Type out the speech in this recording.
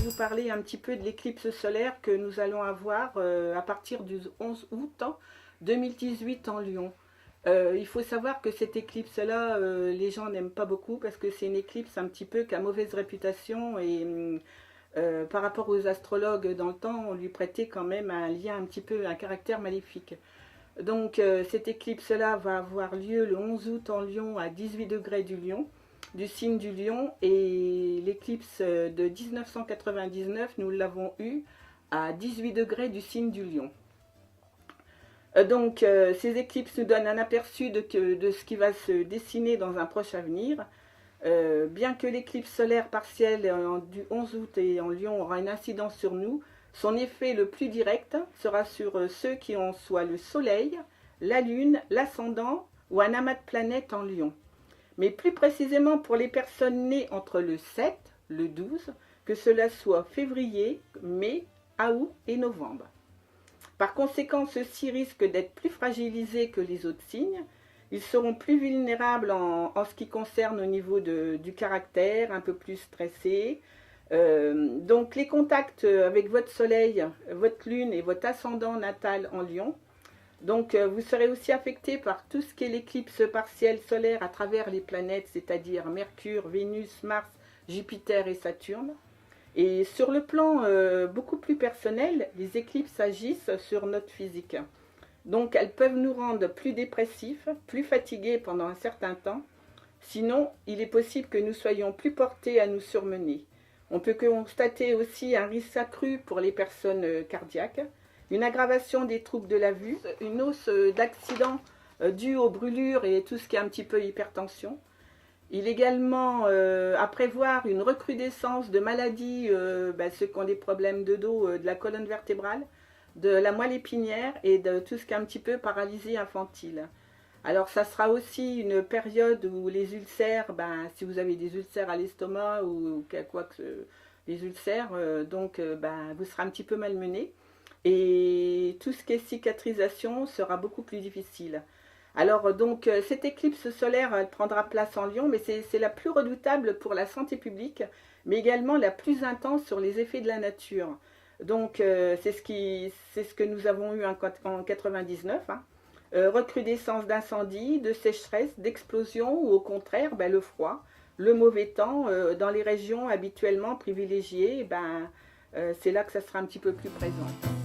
vous parler un petit peu de l'éclipse solaire que nous allons avoir à partir du 11 août 2018 en Lion. Il faut savoir que cette éclipse-là, les gens n'aiment pas beaucoup parce que c'est une éclipse un petit peu qui a mauvaise réputation et par rapport aux astrologues dans le temps, on lui prêtait quand même un lien un petit peu, un caractère maléfique. Donc cette éclipse-là va avoir lieu le 11 août en Lion à 18 degrés du Lion, du signe du Lion, et l'éclipse de 1999, nous l'avons eue à 18 degrés du signe du Lion. Donc ces éclipses nous donnent un aperçu de ce qui va se dessiner dans un proche avenir. Bien que l'éclipse solaire partielle du 11 août et en Lion aura une incidence sur nous, son effet le plus direct sera sur ceux qui ont soit le soleil, la lune, l'ascendant ou un amas de planètes en Lion. Mais plus précisément pour les personnes nées entre le 7, le 12, que cela soit février, mai, août et novembre. Par conséquent, ceux-ci risquent d'être plus fragilisés que les autres signes. Ils seront plus vulnérables en ce qui concerne au niveau du caractère, un peu plus stressés. Donc les contacts avec votre soleil, votre lune et votre ascendant natal en Lion. Donc vous serez aussi affecté par tout ce qui est l'éclipse partielle solaire à travers les planètes, c'est-à-dire Mercure, Vénus, Mars, Jupiter et Saturne. Et sur le plan beaucoup plus personnel, les éclipses agissent sur notre physique. Donc elles peuvent nous rendre plus dépressifs, plus fatigués pendant un certain temps. Sinon, il est possible que nous soyons plus portés à nous surmener. On peut constater aussi un risque accru pour les personnes cardiaques, une aggravation des troubles de la vue, une hausse d'accidents dus aux brûlures et tout ce qui est un petit peu hypertension. Il est également à prévoir une recrudescence de maladies, ceux qui ont des problèmes de dos, de la colonne vertébrale, de la moelle épinière et de tout ce qui est un petit peu paralysie infantile. Alors ça sera aussi une période où les ulcères, si vous avez des ulcères à l'estomac ou quoi que les ulcères, vous serez un petit peu malmené. Et tout ce qui est cicatrisation sera beaucoup plus difficile. Alors donc cette éclipse solaire, elle prendra place en Lion, mais c'est la plus redoutable pour la santé publique, mais également la plus intense sur les effets de la nature. Donc c'est ce que nous avons eu en 1999, recrudescence d'incendies, de sécheresse, d'explosions ou au contraire le froid, le mauvais temps dans les régions habituellement privilégiées, c'est là que ça sera un petit peu plus présent.